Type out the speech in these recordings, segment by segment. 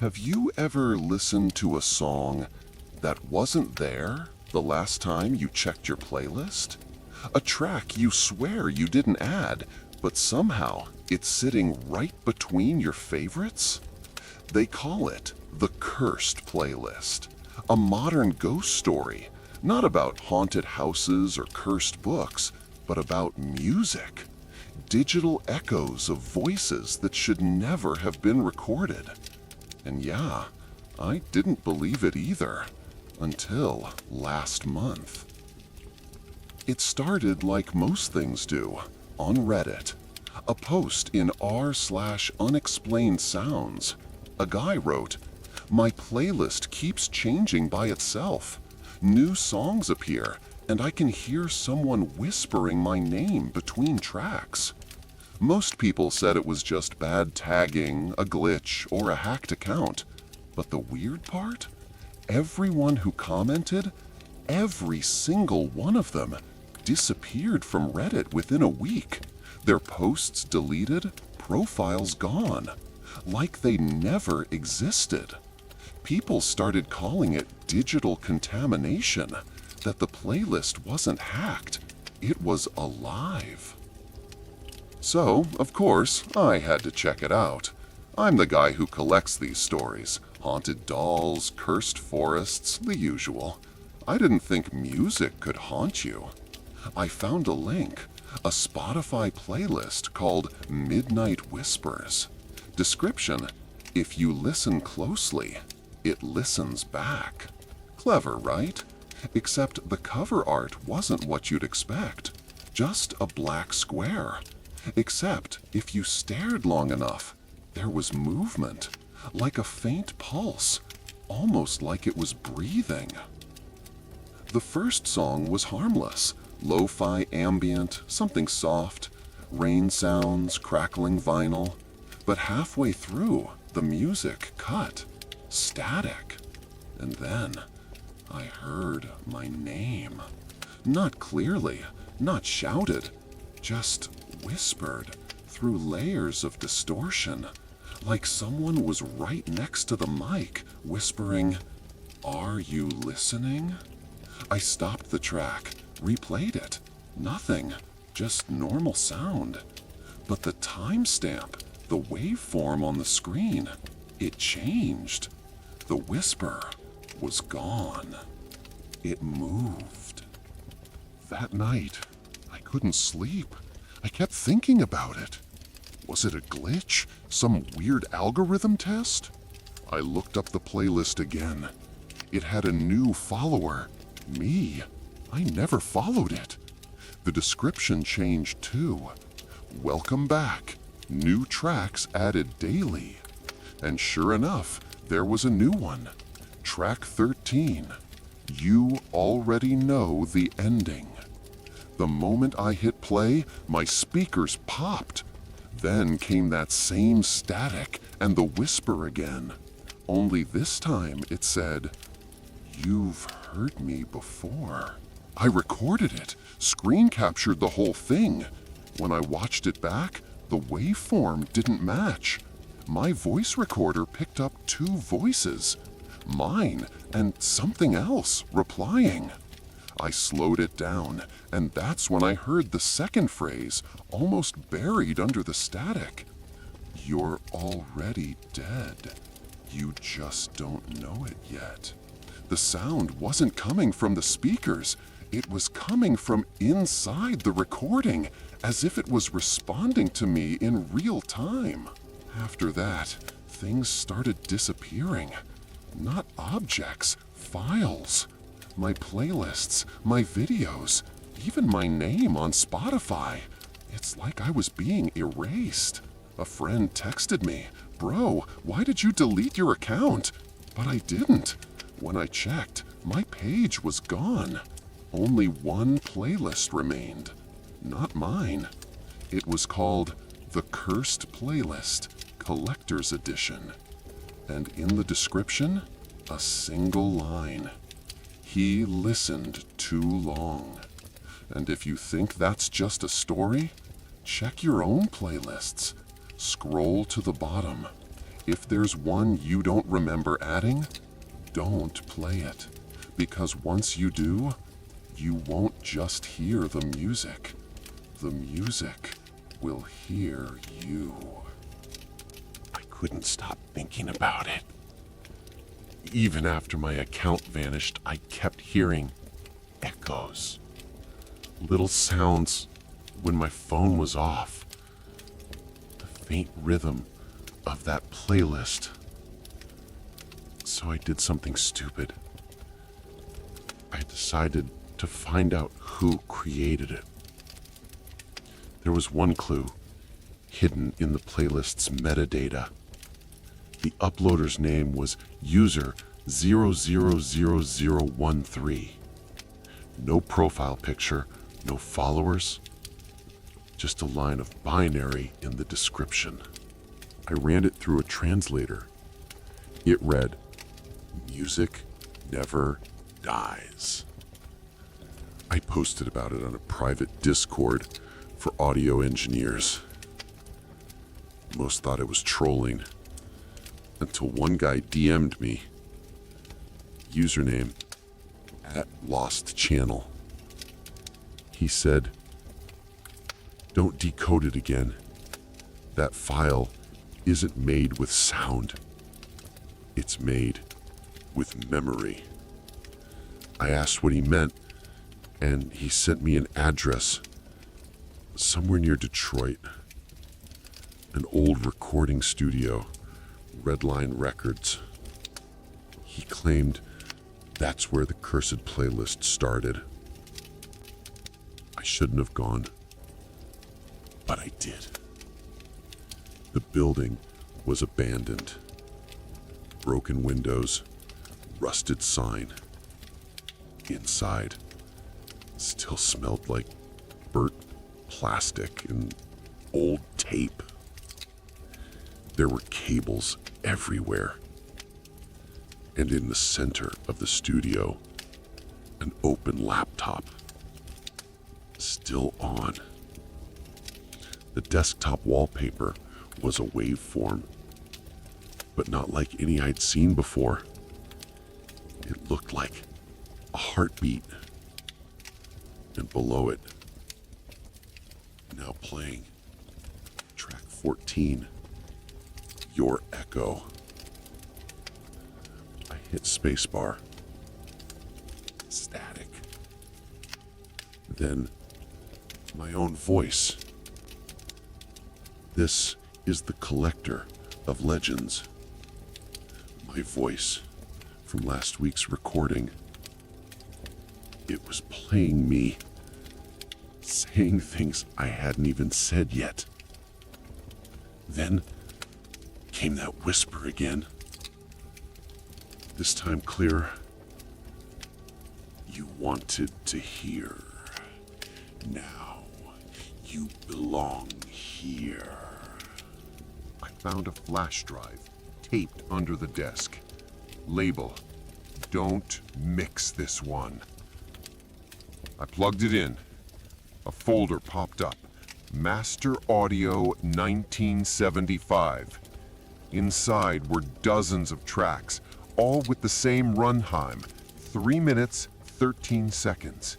Have you ever listened to a song that wasn't there the last time you checked your playlist? A track you swear you didn't add, but somehow it's sitting right between your favorites? They call it the cursed playlist, a modern ghost story, not about haunted houses or cursed books, but about music. Digital echoes of voices that should never have been recorded. And yeah, I didn't believe it either, until last month. It started like most things do, on Reddit. A post in r/unexplained sounds. A guy wrote, "My playlist keeps changing by itself. New songs appear, and I can hear someone whispering my name between tracks." Most people said it was just bad tagging, a glitch, or a hacked account. But the weird part? Everyone who commented, every single one of them, disappeared from Reddit within a week. Their posts deleted, profiles gone, like they never existed. People started calling it digital contamination, that the playlist wasn't hacked, it was alive. So, of course, I had to check it out. I'm the guy who collects these stories. Haunted dolls, cursed forests, the usual. I didn't think music could haunt you. I found a link, a Spotify playlist called Midnight Whispers. Description: if you listen closely, it listens back. Clever, right? Except the cover art wasn't what you'd expect. Just a black square. Except if you stared long enough, there was movement, like a faint pulse, almost like it was breathing. The first song was harmless, lo-fi ambient, something soft, rain sounds, crackling vinyl. But halfway through, the music cut, static. And then I heard my name. Not clearly, not shouted, just whispered through layers of distortion, like someone was right next to the mic, whispering, "Are you listening?" I stopped the track, replayed it. Nothing, just normal sound. But the timestamp, the waveform on the screen, it changed. The whisper was gone. It moved. That night, I couldn't sleep. I kept thinking about it. Was it a glitch? Some weird algorithm test? I looked up the playlist again. It had a new follower. Me. I never followed it. The description changed too. Welcome back. New tracks added daily. And sure enough, there was a new one. Track 13. You already know the ending. The moment I hit play, my speakers popped. Then came that same static and the whisper again. Only this time it said, "You've heard me before." I recorded it, screen captured the whole thing. When I watched it back, the waveform didn't match. My voice recorder picked up two voices, mine and something else replying. I slowed it down, and that's when I heard the second phrase, almost buried under the static. "You're already dead. You just don't know it yet." The sound wasn't coming from the speakers. It was coming from inside the recording, as if it was responding to me in real time. After that, things started disappearing. Not objects, files. My playlists, my videos, even my name on Spotify. It's like I was being erased. A friend texted me, "Bro, why did you delete your account?" But I didn't. When I checked, my page was gone. Only one playlist remained. Not mine. It was called The Cursed Playlist, Collector's Edition. And in the description, a single line. He listened too long. And if you think that's just a story, check your own playlists. Scroll to the bottom. If there's one you don't remember adding, don't play it. Because once you do, you won't just hear the music. The music will hear you. I couldn't stop thinking about it. Even after my account vanished, I kept hearing echoes. Little sounds when my phone was off. The faint rhythm of that playlist. So I did something stupid. I decided to find out who created it. There was one clue hidden in the playlist's metadata. The uploader's name was user 000013. No profile picture, no followers, just a line of binary in the description. I ran it through a translator. It read, "Music never dies." I posted about it on a private Discord for audio engineers. Most thought I was trolling, until one guy DM'd me. Username @LostChannel. He said, "Don't decode it again. That file isn't made with sound. It's made with memory." I asked what he meant, and he sent me an address somewhere near Detroit. An old recording studio, Redline Records. He claimed that's where the cursed playlist started. I shouldn't have gone, but I did. The building was abandoned. Broken windows, rusted sign. Inside, still smelled like burnt plastic and old tape. There were cables everywhere. And in the center of the studio, an open laptop, still on. The desktop wallpaper was a waveform, but not like any I'd seen before. It looked like a heartbeat. And below it, now playing, track 14, Your Echo. I hit spacebar. Static. Then, my own voice. This is the collector of legends. My voice from last week's recording. It was playing me, saying things I hadn't even said yet. Then came that whisper again. This time clearer. You wanted to hear. Now you belong here. I found a flash drive taped under the desk. Label, "Don't mix this one." I plugged it in. A folder popped up. Master Audio 1975. Inside were dozens of tracks, all with the same runtime, 3 minutes, 13 seconds.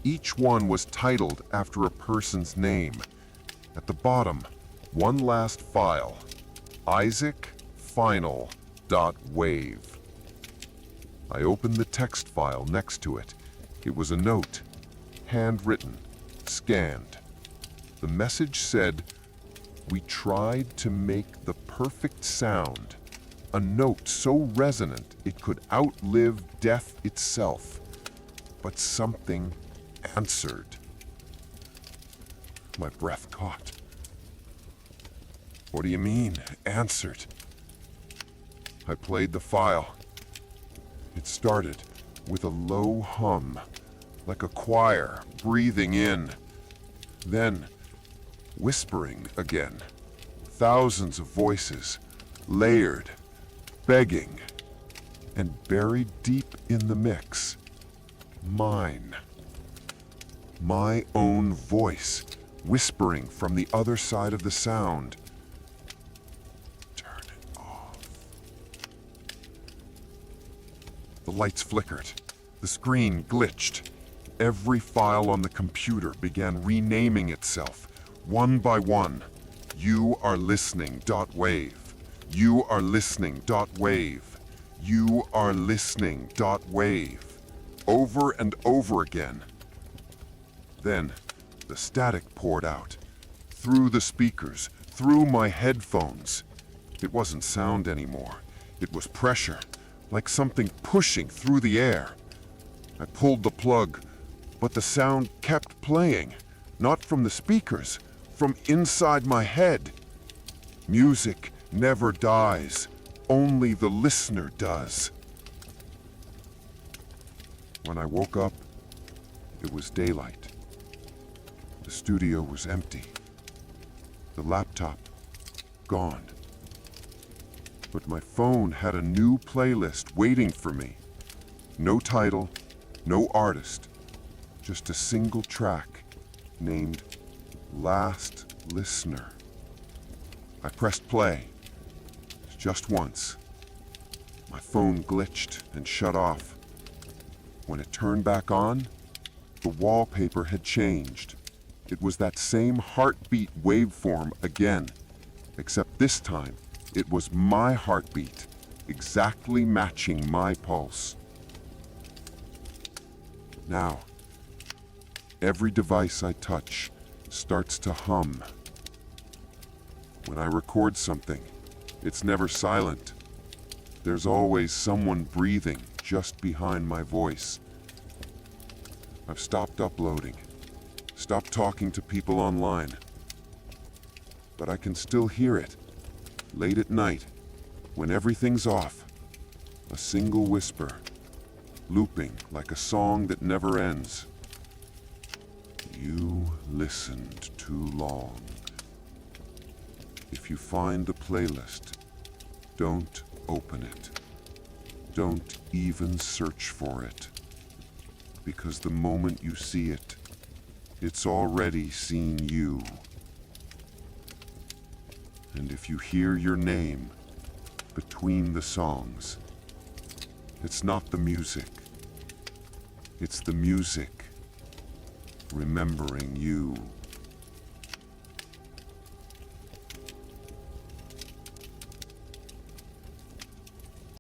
Each one was titled after a person's name. At the bottom, one last file, isaacfinal.wave. I opened the text file next to it. It was a note, handwritten, scanned. The message said, "We tried to make the perfect sound, a note so resonant it could outlive death itself. But something answered." My breath caught. "What do you mean, answered?" I played the file. It started with a low hum, like a choir breathing in. Then, whispering again. Thousands of voices, layered, begging, and buried deep in the mix, mine. My own voice, whispering from the other side of the sound. "Turn it off. The lights flickered. The screen glitched. Every file on the computer began renaming itself, one by one. You are listening.wave. You are listening.wave. You are listening.wave. Over and over again. Then, the static poured out. Through the speakers, through my headphones. It wasn't sound anymore. It was pressure, like something pushing through the air. I pulled the plug, but the sound kept playing, not from the speakers, from inside my head. Music never dies, only the listener does. When I woke up, it was daylight. The studio was empty. The laptop, gone. But my phone had a new playlist waiting for me. No title, no artist, just a single track named Last Listener. I pressed play, just once. My phone glitched and shut off. When it turned back on, the wallpaper had changed. It was that same heartbeat waveform again, except this time it was my heartbeat, exactly matching my pulse. Now, every device I touch starts to hum. When I record something, it's never silent. There's always someone breathing just behind my voice. I've stopped uploading, stopped talking to people online, but I can still hear it, late at night, when everything's off. A single whisper, looping like a song that never ends. You listened too long. If you find the playlist, don't open it. Don't even search for it. Because the moment you see it, it's already seen you. And if you hear your name between the songs, it's not the music. It's the music remembering you.